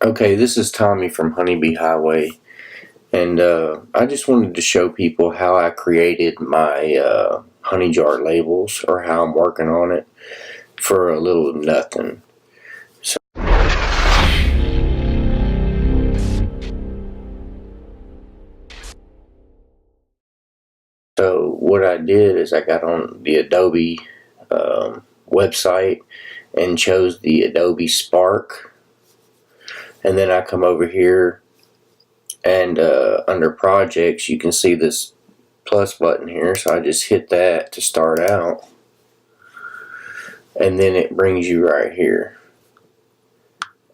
Okay, this is Tommy from Honeybee Highway, and I just wanted to show people how I created my honey jar labels, or how I'm working on it for a little nothing. So what I did is I got on the Adobe website and chose the Adobe Spark, and then I come over here and under projects you can see this plus button here, so I just hit that to start out, and then it brings you right here.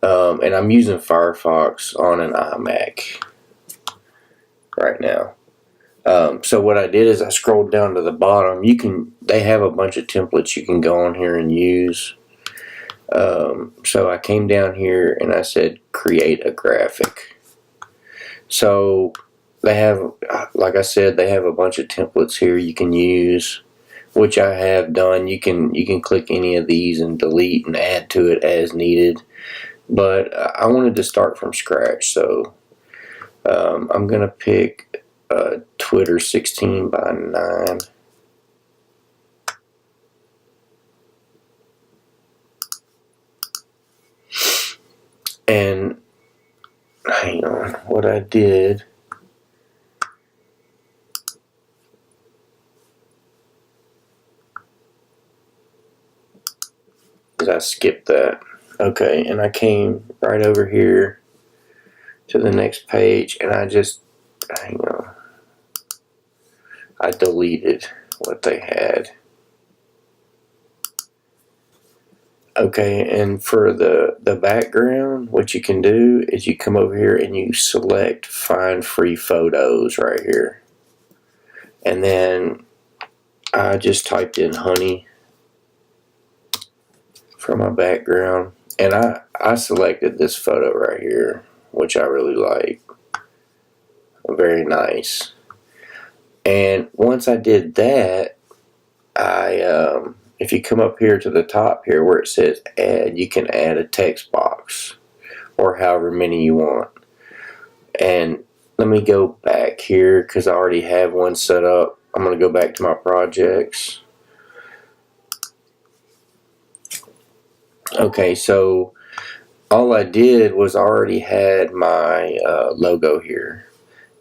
And I'm using Firefox on an iMac right now. So what I did is I scrolled down to the bottom. They have a bunch of templates you can go on here and use. So I came down here and I said create a graphic. So they have, like I said, they have a bunch of templates here you can use, which I have done. You can click any of these and delete and add to it as needed. But I wanted to start from scratch, so I'm gonna pick Twitter 16:9. And hang on, what I did is I skipped that. Okay, and I came right over here to the next page, and I just, hang on, I deleted what they had. Okay, and for the background, what you can do is you come over here and you select find free photos right here. And then I just typed in honey for my background, and I selected this photo right here, which I really like. Very nice. And once I did that, if you come up here to the top here where it says add, you can add a text box or however many you want. And let me go back here because I already have one set up. I'm going to go back to my projects. Okay, so all I did was I already had my logo here,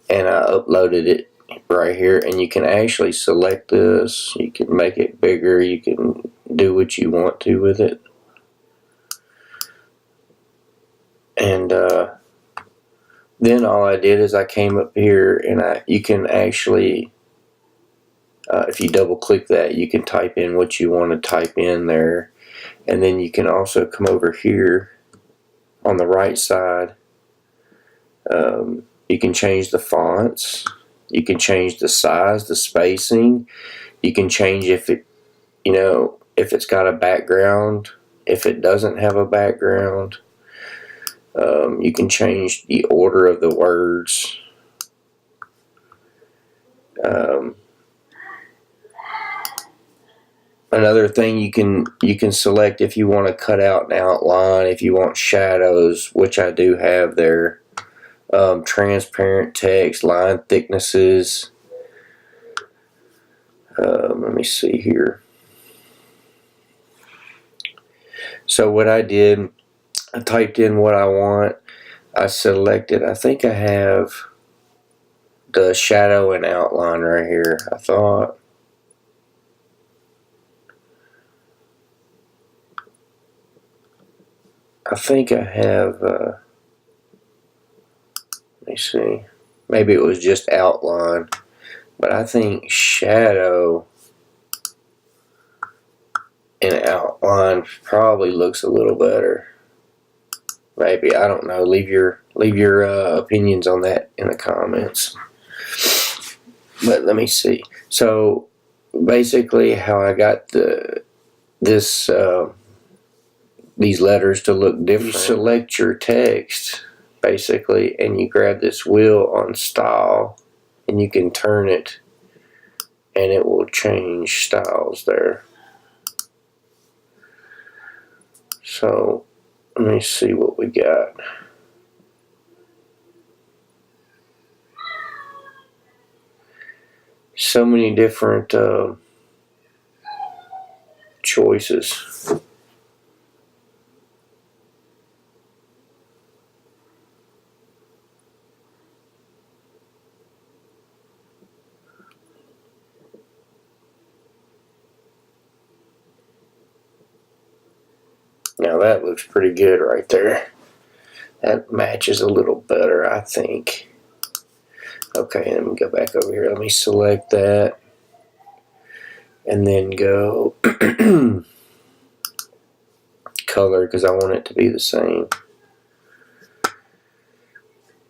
and I uploaded it right here. And you can actually select this, you can make it bigger, you can do what you want to with it. And then all I did is I came up here, and you can actually, if you double click that, you can type in what you want to type in there. And then you can also come over here on the right side. You can change the fonts, you can change the size, the spacing, you can change if it's got a background, if it doesn't have a background. You can change the order of the words. Another thing, you can select if you want to cut out an outline, if you want shadows, which I do have there. Transparent text, line thicknesses. Let me see here. So what I did, I typed in what I want. I selected, I think I have the shadow and outline right here. I think I have, let me see, maybe it was just outline, but I think shadow and outline probably looks a little better. Maybe, I don't know. Leave your opinions on that in the comments. But let me see. So basically, how I got these letters to look different. You select your text basically, and you grab this wheel on style, and you can turn it, and it will change styles there. So let me see what we got. so many different choices. Now that looks pretty good right there. That matches a little better, I think. Okay, let me go back over here. Let me select that. And then go color, because I want it to be the same.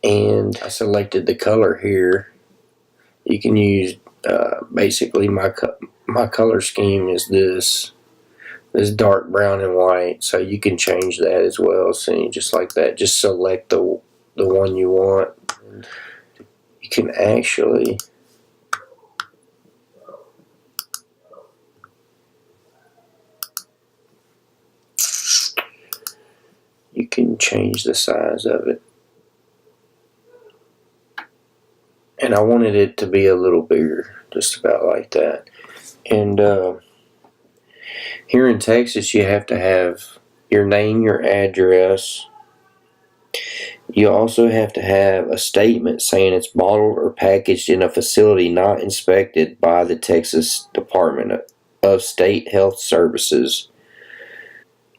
And I selected the color here. You can use, basically my color scheme is this dark brown and white, so you can change that as well. So just like that, just select the one you want. You can actually change the size of it, and I wanted it to be a little bigger, just about like that. And here in Texas, you have to have your name, your address. You also have to have a statement saying it's bottled or packaged in a facility not inspected by the Texas Department of State Health Services.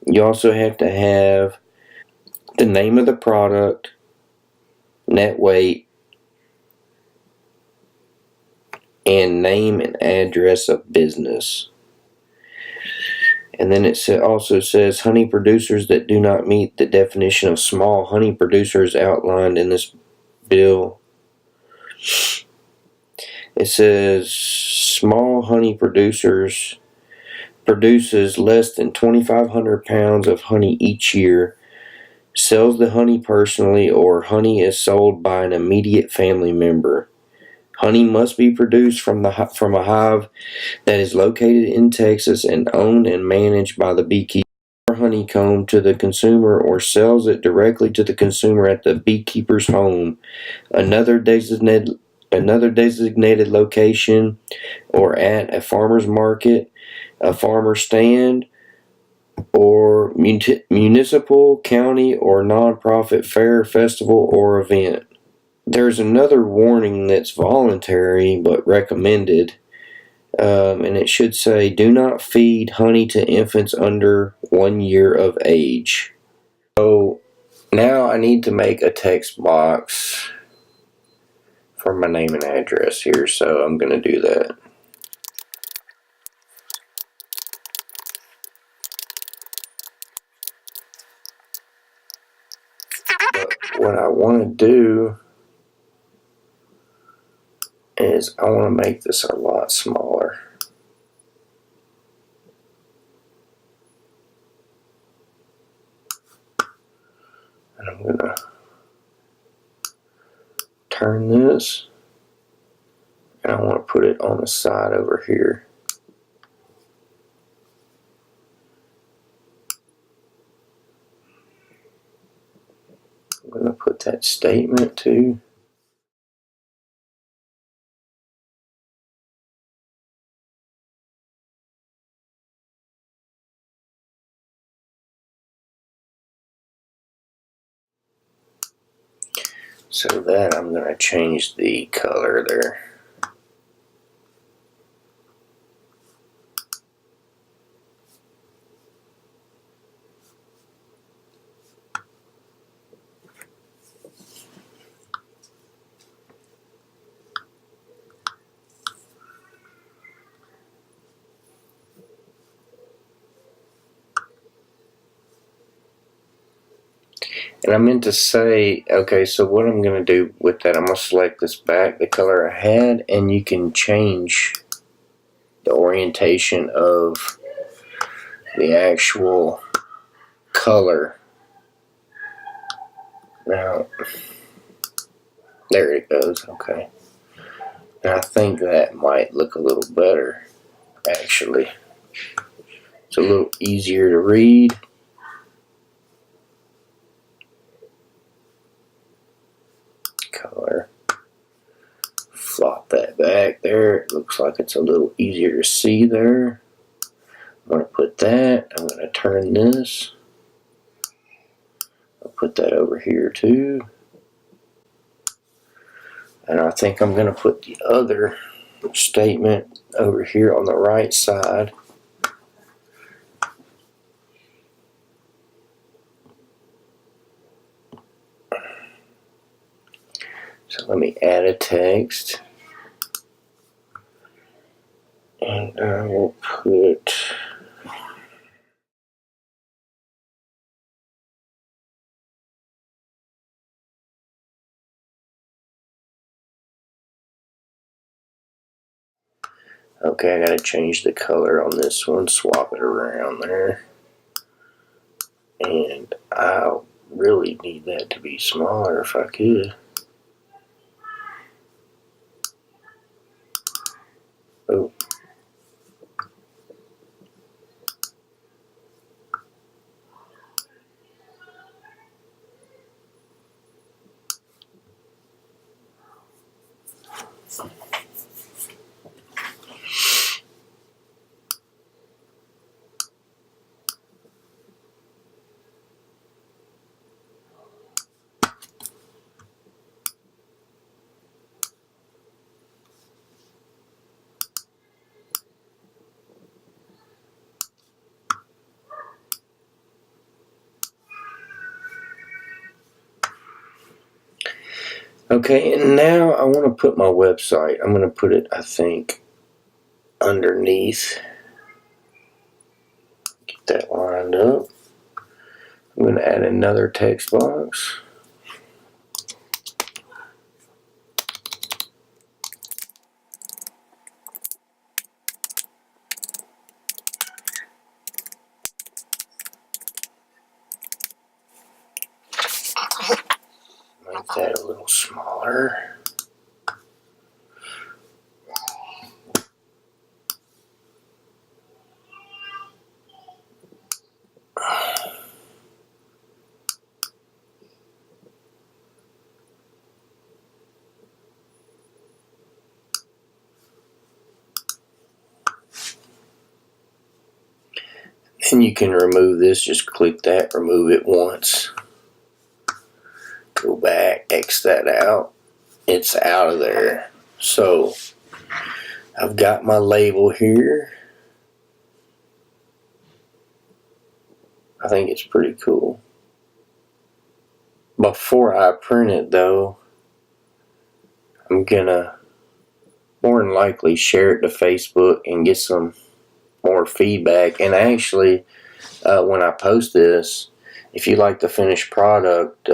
You also have to have the name of the product, net weight, and name and address of business. And then it also says honey producers that do not meet the definition of small honey producers outlined in this bill. It says small honey producers produces less than 2,500 pounds of honey each year, sells the honey personally, or honey is sold by an immediate family member. Honey must be produced from a hive that is located in Texas and owned and managed by the beekeeper. Honeycomb to the consumer or sells it directly to the consumer at the beekeeper's home, another designated location, or at a farmer's market, a farmer stand, or municipal, county, or nonprofit fair, festival, or event. There's another warning that's voluntary but recommended, and it should say, do not feed honey to infants under 1 year of age. So now I need to make a text box for my name and address here, so I'm going to do that. But what I want to do is I want to make this a lot smaller. And I'm going to turn this, and I want to put it on the side over here. I'm going to put that statement too. So that I'm going to change the color there. And I meant to say, okay, so what I'm going to do with that, I'm going to select this back, the color I had, and you can change the orientation of the actual color. Now, there it goes, okay. And I think that might look a little better, actually. It's a little easier to read. Color. Flop that back there. It looks like it's a little easier to see there. I'm going to put that. I'm going to turn this. I'll put that over here too. And I think I'm going to put the other statement over here on the right side. So let me add a text. And I will put... Okay, I gotta change the color on this one, swap it around there. And I really need that to be smaller if I could. Oh. Okay, and now I want to put my website. I'm going to put it, I think, underneath. Get that lined up. I'm going to add another text box. Make that a little smaller. And you can remove this, just click that, remove it once. Go back, X that out. It's out of there. So, I've got my label here. I think it's pretty cool. Before I print it though, I'm gonna more than likely share it to Facebook and get some more feedback. And actually, when I post this, if you like the finished product,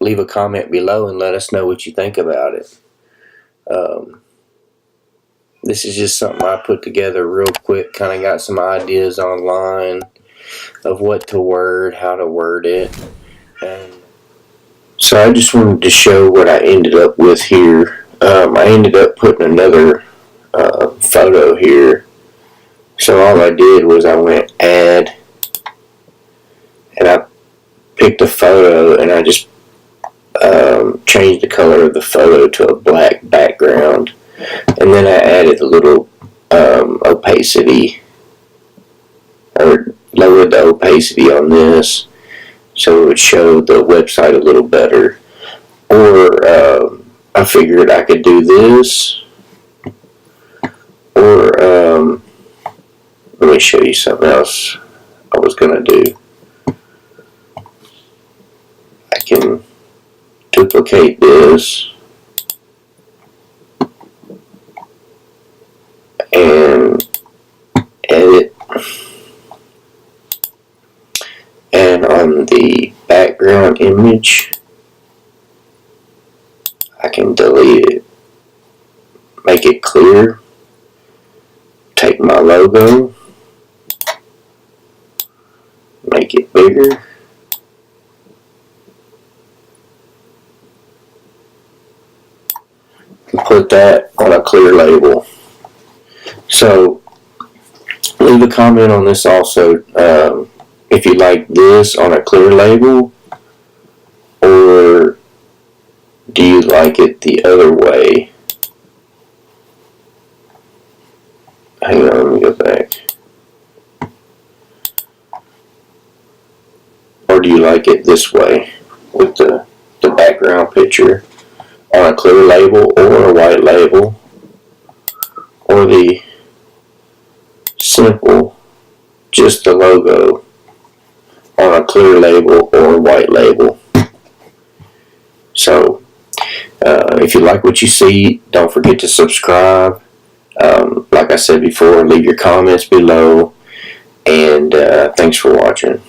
leave a comment below and let us know what you think about it. This is just something I put together real quick, kind of got some ideas online of what to word, how to word it. And so I just wanted to show what I ended up with here. I ended up putting another photo here. So all I did was I went add, and I picked a photo and I just changed the color of the photo to a black background. And then I added a little opacity, or lowered the opacity on this so it would show the website a little better. Or I figured I could do this, or let me show you something else I was going to do. I can duplicate this and edit, and on the background image I can delete it, make it clear, take my logo, make it bigger, and put that on a clear label. So leave a comment on this also, if you like this on a clear label, or do you like it the other way? hang on, let me go back. Or do you like it this way with the background picture on a clear label or a white label, or the simple, just the logo on a clear label or a white label? So if you like what you see, don't forget to subscribe. Like I said before, leave your comments below, and thanks for watching.